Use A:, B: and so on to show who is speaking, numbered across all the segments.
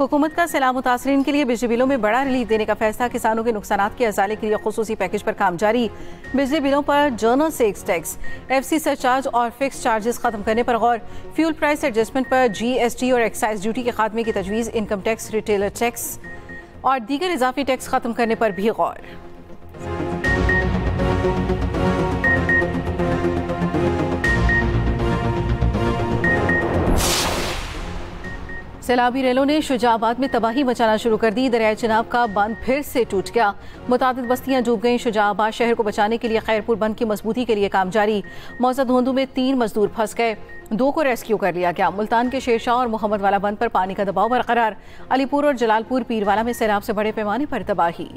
A: हुकूमत का सैलाब मुतासरीन के लिए बिजली बिलों में बड़ा रिलीफ देने का फैसला। किसानों के नुकसानात के अजाले के लिए खुसूसी पैकेज पर काम जारी। बिजली बिलों पर general sales tax, FC surcharge और फिक्स चार्जेस खत्म करने पर गौर। फ्यूल प्राइस एडजस्टमेंट पर जीएसटी और एक्साइज ड्यूटी के खात्मे की तजवीज़। इनकम टैक्स, रिटेलर टैक्स और दीगर इजाफी टैक्स खत्म करने पर भी गौर। सैलाबी रेलों ने शुजाबाद में तबाही मचाना शुरू कर दी। दरियाए चिनाब का बंद फिर से टूट गया। मुतादिद बस्तियां डूब गईं। शुजाबाद शहर को बचाने के लिए खैरपुर बंद की मजबूती के लिए काम जारी। मौजा धोंदू में 3 मजदूर फंस गए, 2 को रेस्क्यू कर लिया गया। मुल्तान के शेरशाह और मोहम्मद वाला बंद पर पानी का दबाव बरकरार। अलीपुर और जलालपुर पीरवाला में सैलाब से बड़े पैमाने पर तबाही।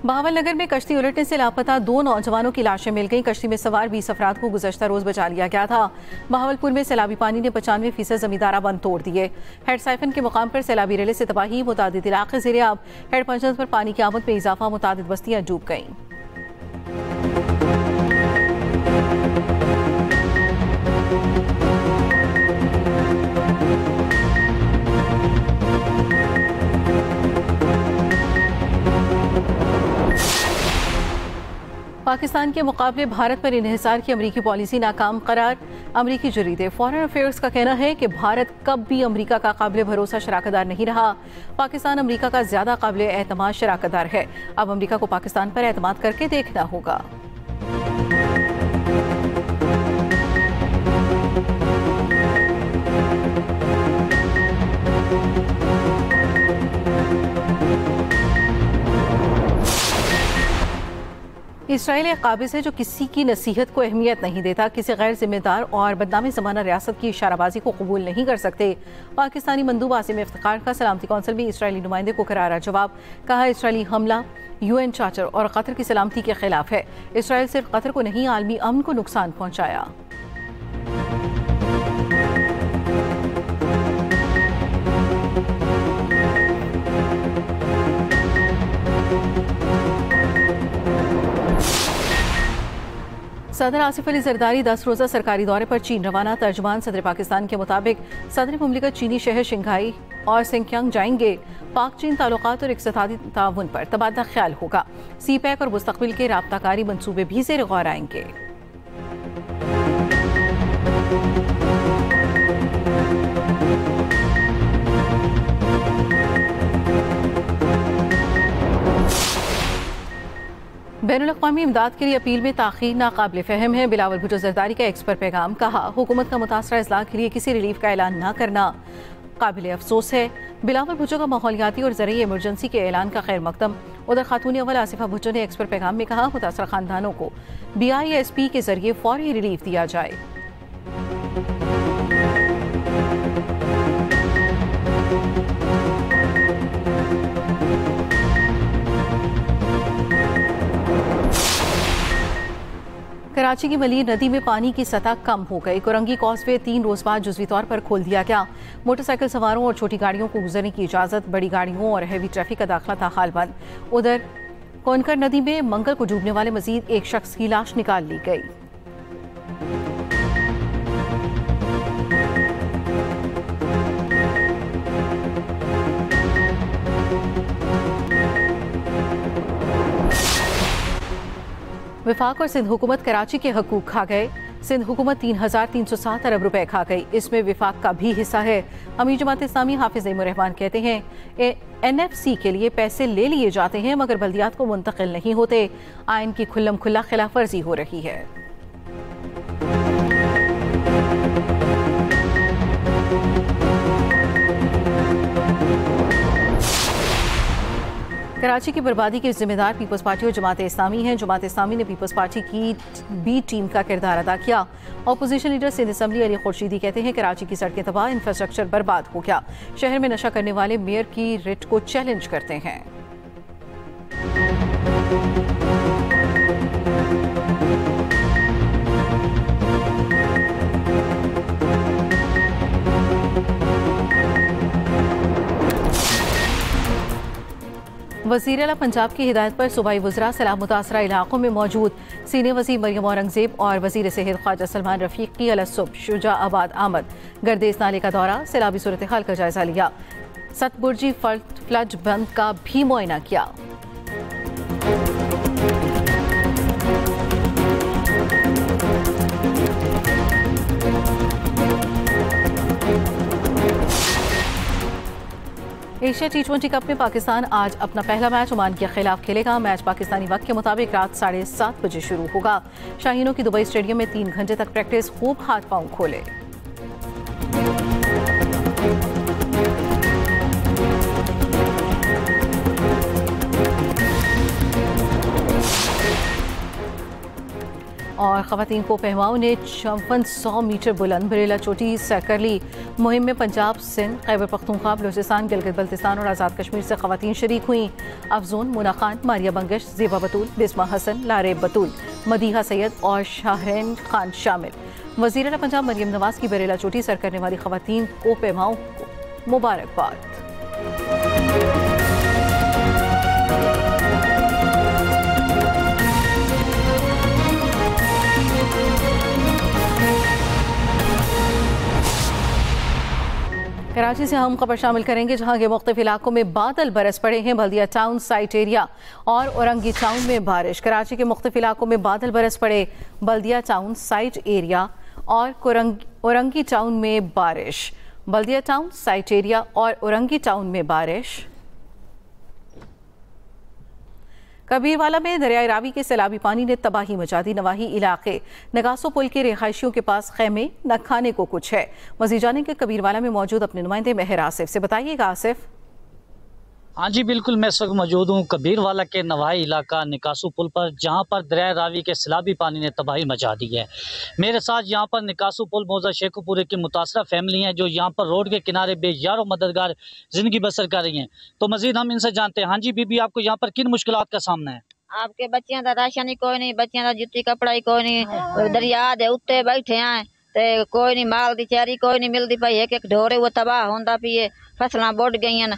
A: बहावलनगर में कश्ती उलटने से लापता 2 नौजवानों की लाशें मिल गईं। कश्ती में सवार 20 अफराद को गुज़श्ता रोज बचा लिया गया था। बहावलपुर में सैलाबी पानी ने 95% जमींदारा बंद तोड़ दिए। हेड साइफन के मुकाम पर सैलाबी रेले से तबाही। मुतादिद इलाके ज़ेर-ए-आब। हेड पंचत पर पानी की आमद में इजाफा। मुतादिद बस्तियां डूब गईं। पाकिस्तान के मुकाबले भारत पर इन्हिसार की अमरीकी पॉलिसी नाकाम करार। अमरीकी जरीदे फॉरेन अफेयर्स का कहना है कि भारत कब भी अमरीका का काबिल भरोसा शराकतदार नहीं रहा। पाकिस्तान अमरीका का ज्यादा काबिल एतमाद शराकतदार है। अब अमरीका को पाकिस्तान पर एतमाद करके देखना होगा। इसराइल एक काबिज है जो किसी की नसीहत को अहमियत नहीं देता। किसी गैर जिम्मेदार और बदनामी ज़माना रियासत की इशाराबाजी को कबूल नहीं कर सकते। पाकिस्तानी मंदूब आसिम इफ्तिखार का सलामती कौंसिल में इसराइली नुमाइंदे को करारा जवाब। कहा, इसराइली हमला यूएन चार्टर और कतर की सलामती के खिलाफ है। इसराइल सिर्फ कतर को नहीं, आलमी अमन को नुकसान पहुंचाया। सदर आसिफ अली जरदारी 10 रोज़ा सरकारी दौरे पर चीन रवाना। तर्जुमान सदर पाकिस्तान के मुताबिक सदर मुमलिकत चीनी शहर शिंघाई और सिंकियांग जाएंगे। पाक चीन ताल्लुकात और इक़्तिसादी ताउन पर तबादला ख्याल होगा। सी पैक और मुस्तक़बिल के राब्ताकारी मंसूबे भी ज़ेर गौर आएंगे। बैनुल-अक़वामी इमदाद के लिए अपील में ताख़ीर नाक़ाबिल फ़हम है। बिलावल भुट्टो ज़रदारी का एक्स पर पैगाम। कहा, हुकूमत का मुतासरा अज़ला के लिए किसी रिलीफ का ऐलान न करना काबिल अफसोस है। बिलावल भुट्टो का माहौलियाती और ज़रूरी इमरजेंसी के ऐलान का खैर मकदम। उधर खातून अव्वल आसिफा भुट्टो ने एक्स पर पैगाम में कहा, मुतासरा ख़ानदानों को BISP के ज़रिए फ़ौरी रिलीफ दिया जाए। कराची की मलीर नदी में पानी की सतह कम हो गई। कुरंगी कॉजवे 3 रोज बाद जुज़वी तौर पर खोल दिया गया। मोटरसाइकिल सवारों और छोटी गाड़ियों को गुजरने की इजाज़त। बड़ी गाड़ियों और हैवी ट्रैफिक का दाखिला था हाल बंद। उधर कोनकर नदी में मंगल को डूबने वाले मजीद एक शख्स की लाश निकाल ली गई। विफाक और सिंध हुकूमत कराची के हकूक खा गए। सिंध हुकूमत 3,307 अरब रुपए खा गई। इसमें विफाक का भी हिस्सा है। अमीर जमात इस्लामी हाफिज नईमुर रहमान कहते हैं, NFC के लिए पैसे ले लिए जाते हैं मगर बल्दियात को मुंतकिल नहीं होते। आइन की खुल्लम खुल्ला खिलाफ वर्जी हो रही है। कराची की बर्बादी के जिम्मेदार पीपल्स पार्टी और जमात इस्लामी हैं। जमात इस्लामी ने पीपल्स पार्टी की बी टीम का किरदार अदा किया। Opposition leader Sindh assembly Ali Khurshidi कहते हैं, कराची की सड़कें तबाह, इंफ्रास्ट्रक्चर बर्बाद हो गया। शहर में नशा करने वाले मेयर की रिट को चैलेंज करते हैं। वज़ीर आला पंजाब की हिदायत पर सूबाई वज़रा सैलाब मुतासरा इलाकों में मौजूद सीनियर वज़ीर मरियम औरंगज़ेब और वज़ीर सेहत ख्वाजा सलमान रफ़ीकी अलसुब शुजाआबाद आमद गर्देस नाले का दौरा, सैलाबी सूरत हाल का जायजा लिया। सतबुर्जी फ्लड बंद का भी मुआयना किया। एशिया T20 कप में पाकिस्तान आज अपना पहला मैच ओमान के खिलाफ खेलेगा। मैच पाकिस्तानी वक्त के मुताबिक रात 7:30 बजे शुरू होगा। शाहीनों की दुबई स्टेडियम में 3 घंटे तक प्रैक्टिस, खूब हाथ पांव खोले। और ख़वातीन को पहलवाओं ने 5400 मीटर बुलंद बरेला चोटी सर कर ली। मुहिम में पंजाब, सिंध, खैबर पख्तूनख्वा, बलूचिस्तान, गिलगित बल्तिस्तान और आज़ाद कश्मीर से ख़वातीन शरीक हुई। अफजून, मुना खान, मारिया बंगश, ज़ेबा बतूल, बिस्मा हसन, लारेब बतूल, मदीहा सैयद और शाहरेन खान शामिल। वज़ीर आला पंजाब मरियम नवाज की बरेला चोटी सर करने वाली ख़वातीन को पहलवाओं को मुबारकबाद। कराची से हम खबर शामिल करेंगे, जहां के मुख्तलिफ इलाकों में बादल बरस पड़े हैं। बल्दिया टाउन, साइट एरिया और औरंगी टाउन में बारिश। कराची के मुख्तलिफ इलाकों में बादल बरस पड़े। बल्दिया टाउन, साइट एरिया और औरंगी टाउन में बारिश। बल्दिया टाउन, साइट एरिया और औरंगी टाउन में बारिश। कबीरवाला में दरियाए रावी के सैलाबी पानी ने तबाही मचा दी। नवाही इलाके नगासो पुल के रिहायशियों के पास खैमे, न खाने को कुछ है। मजीद जाने के कबीरवाला में मौजूद अपने नुमाइंदे मेहर आसिफ से। बताइएगा आसिफ।
B: हाँ जी बिल्कुल, मैं इस वक्त मौजूद हूँ कबीरवाला के नवाही इलाका निकासू पुल पर, जहाँ पर दरिया रावी के सैलाबी पानी ने तबाही मचा दी है। मेरे साथ यहाँ पर निकासू पुल मौजा शेखुपुरे की मुतासरा फैमिली हैं, जो यहाँ पर रोड के किनारे बेयार मददगार ज़िंदगी बसर कर रही हैं। तो मजीद हम इनसे जानते हैं। हाँ जी बीबी, आपको यहाँ पर किन मुश्किलात का सामना है?
C: आपके बच्चों का राशन ही कोई नहीं, बच्चों का जुत्ती कपड़ा ही कोई नहीं, दरिया दे उत्ते बैठे हैं ते कोई नहीं, माल दी चारी कोई नहीं मिलती पई। एक ढोरे वो तबाह होंदा पिए, फसलां बुड़ गई हैं,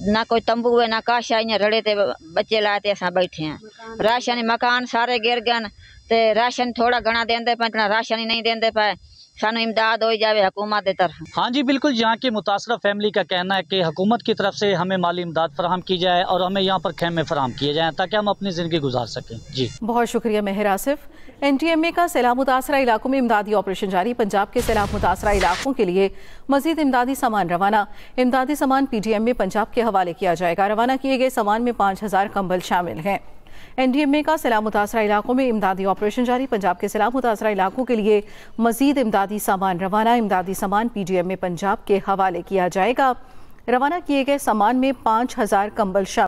C: ना कोई तंबू है ना काशा, इं रड़े ते बच्चे लाए ते असां बैठे हैं। राशन मकान सारे गिर गए ते राशन थोड़ा घना देंदे पे, राशन ही नहीं देंदे पे। सानू इमदाद हो जाए हुकूमत की तरफ।
B: हाँ जी बिल्कुल, यहाँ की मुतासरा फैमिली का कहना है कि हुकूमत की तरफ से हमें माली इमदाद फराहम की जाए और हमें यहाँ पर खेमे फराहम किए जाएँ ताकि हम अपनी ज़िंदगी गुजार सकें। जी
A: बहुत शुक्रिया मेहर आसिफ। NTMA का सैलाब मुतासरा इलाकों में इमदादी ऑपरेशन जारी। पंजाब के सैलाब मुतासरा इलाकों के लिए मजीद इमदादी सामान रवाना। इमदादी सामान PDMA पंजाब के हवाले किया जाएगा। रवाना किए गए सामान में 5000 कंबल शामिल हैं। NDMA का सैलाब मुतासरा इलाकों में इमदादी ऑपरेशन जारी। पंजाब के सैलाब मुतासरा इलाकों के लिए मजीद इमदादी सामान रवाना। इमदादी सामान PDMA पंजाब के हवाले किया जाएगा। रवाना किए गए सामान में 5000 कंबल शामिल